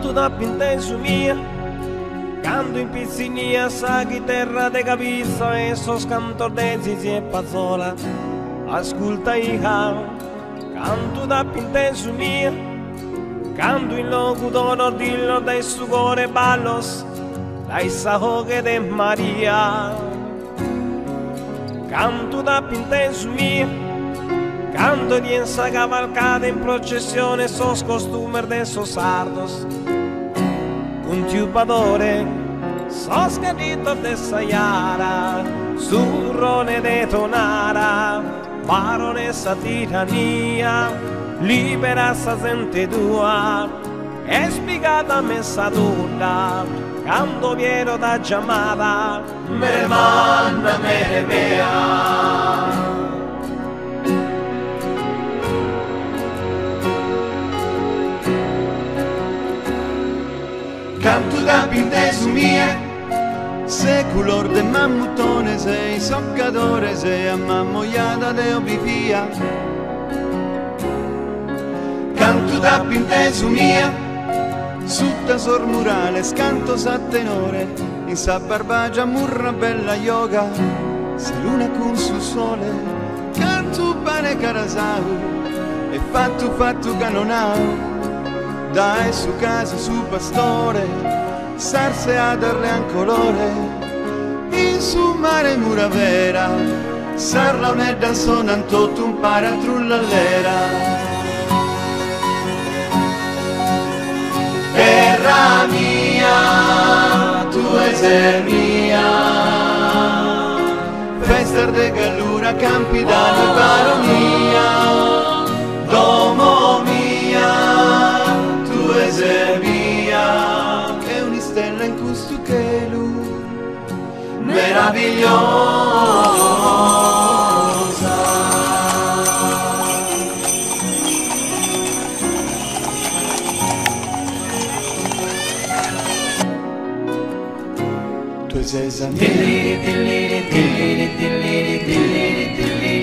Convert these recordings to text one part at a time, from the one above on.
Canto da pinteso mia, canto in pizzinia, sa chitarra de capizza e sos cantor de zizi e pazzola. Ascolta i canto da pinteso mia, canto in locutor ordillo dai su cuore ballos, dai sahoghe de Maria. Canto da pinteso mia, canto di essa cavalcata in processione, sos costumer de sos sardos. Un tiupadore, sos cadito de Sayara, surrone de Tonara, baronessa tirania, libera sa gente tua, è spiegata messa tutta, canto pieno da chiamata, me ne manna, me ne mea. Canto da pinteso mia, se color de mammutone sei, soccatore sei, a mammoiata de obifia. Canto da pinteso mia, sutta sor murale, scanto sa tenore, in sa barbagia murra bella yoga, se luna con su sole, canto pane carasau, e fatto canonau. Dai su casa su pastore, sarse a darle an colore, in su mare mura vera, sarla un'edda sonan tutto un paratrullallera. Terra mia, tu sei mia, festa de gallura, campi d'anno baronia, domo mia, tu sei mia, è un'istella in questo cielo meravigliosa. Tu sei Sant'Elena,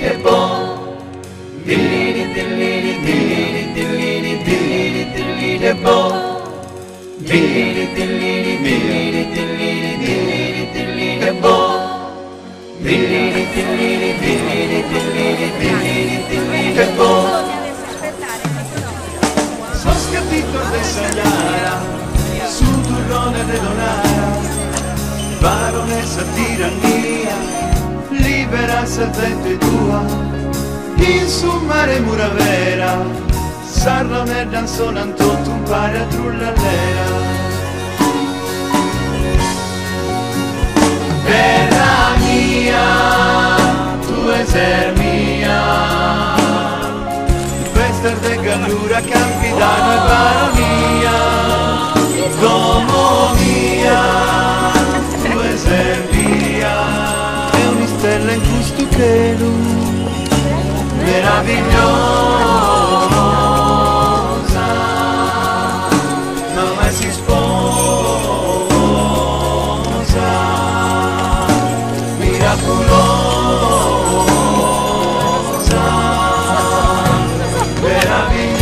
è buono, è buono, è buono, è buono. Sono scattito de Sayara, su turrone de Donara, baronessa tirania, libera servente tua, in su mare mura vera, sarla un'edda sonan tutto un paratrullallera. Terra mia, tu sei mia, festa de gallura, campi d'anno e baronia, domo mia, tu sei mia, è un'istella in questo cielo meravigliosa, ma mai si sposa, miracolosa, meravigliosa.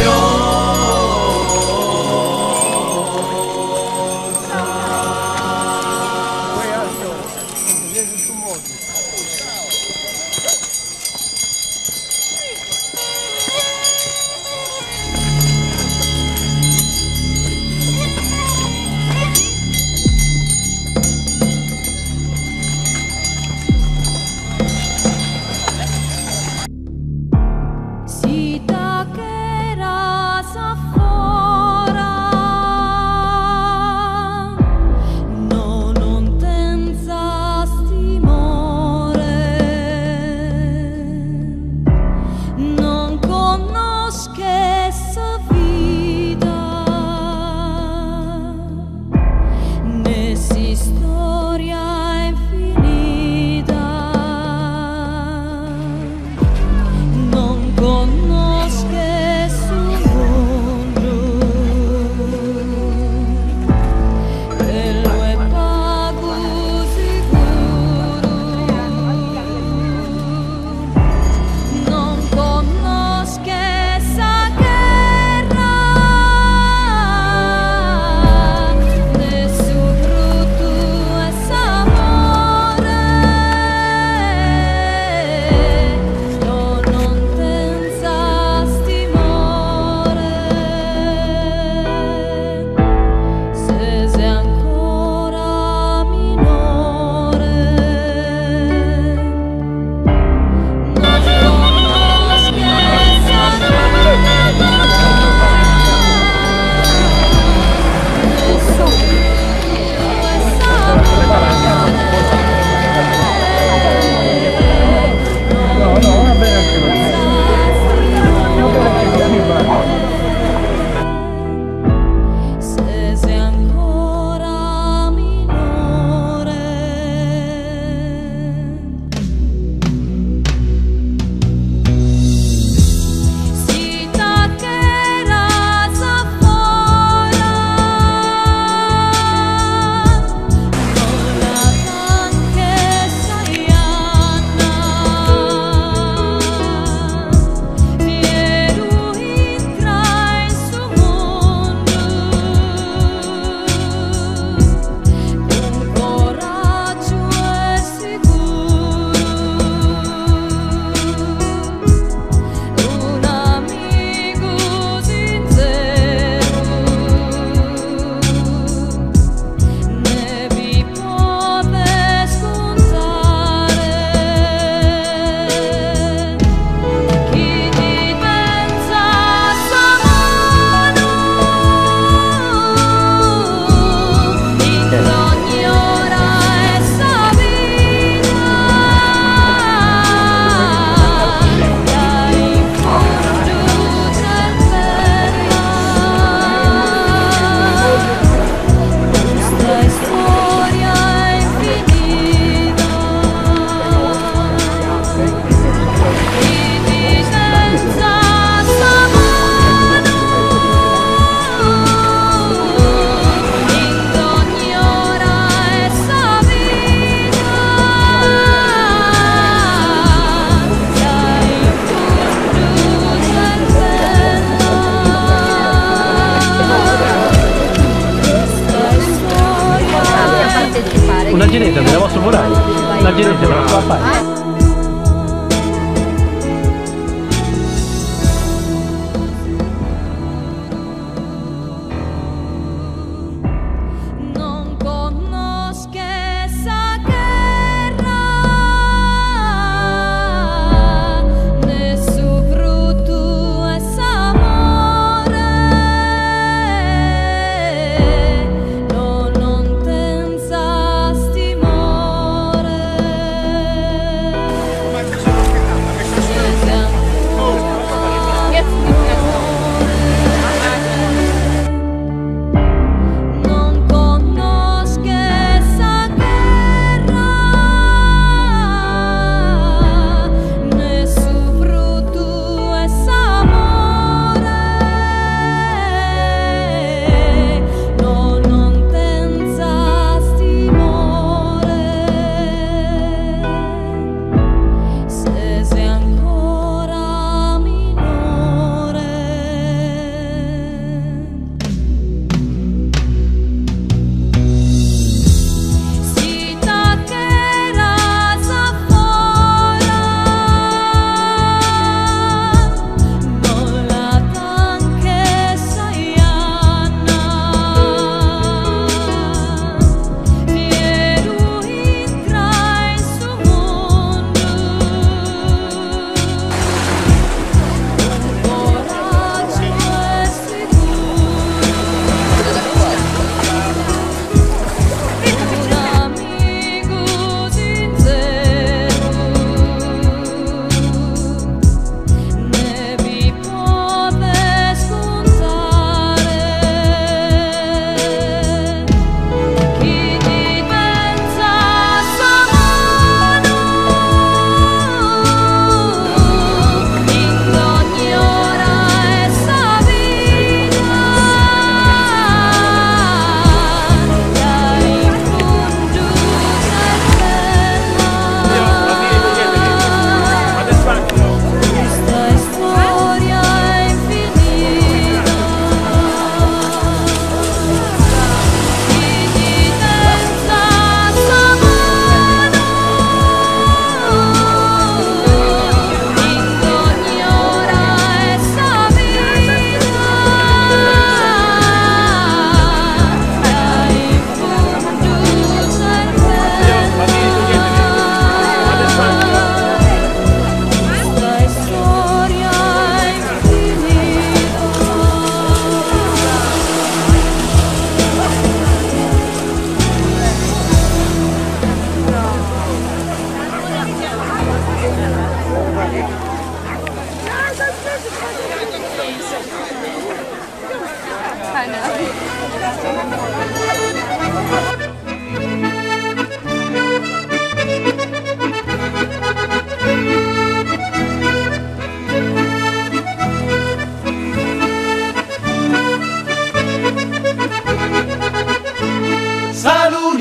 Girete, non so fare.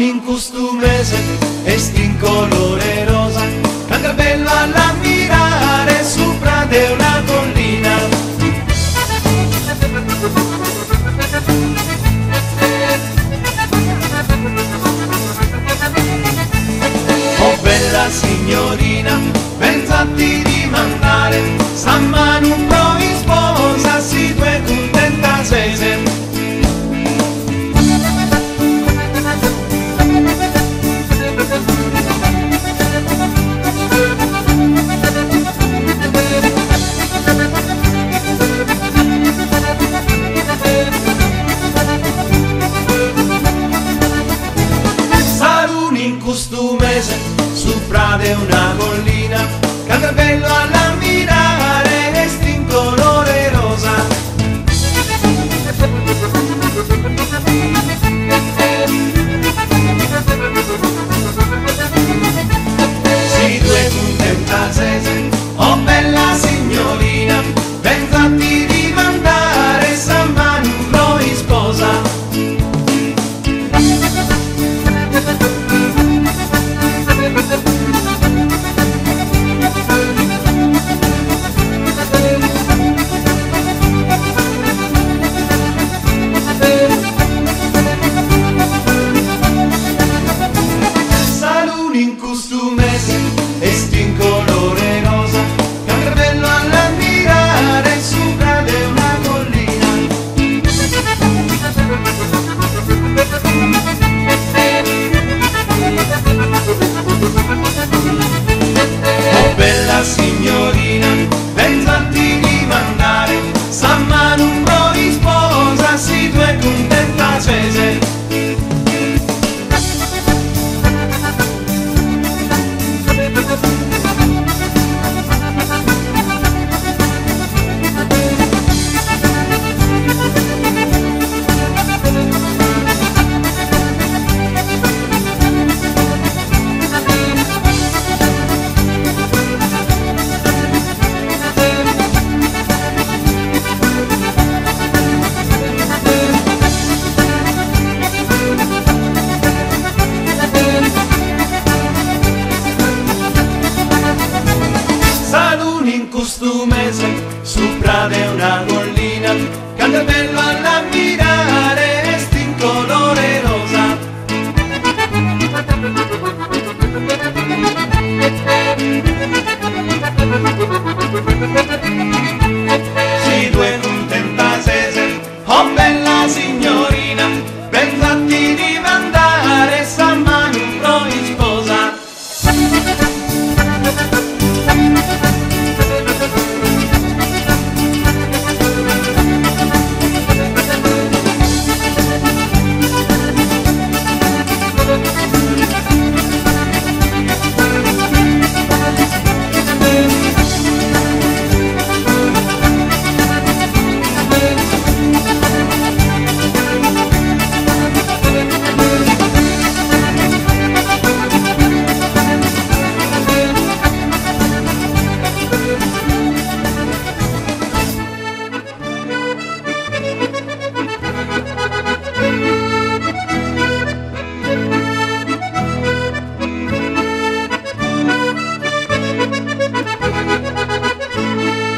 In costumese e in colore rosa, tanto bello all'ammirare sopra di una collina. Oh bella signorina, pensati di mandare, sta mano un po' in sposa, si due contenta sei. signorina, canta bello all'ammirare, esti in colore rosa. Si due contenta sese, oh bella signorina, pensati di mandare sta mano in sposa.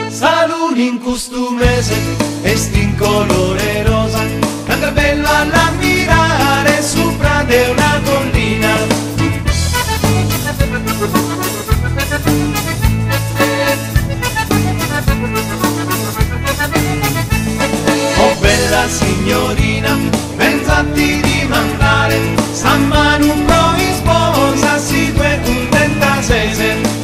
Saluni in costumese, vesti in colore rosa, canta bello all'ammirare sopra di una collina. Oh bella signorina, pensati di mandare sta mano un po' in sposa, si due contenta sese.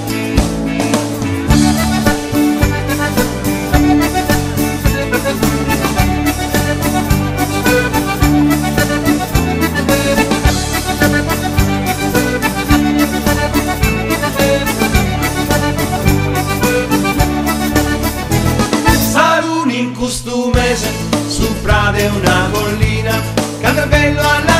In costumese, sopra di una collina, canta bello alla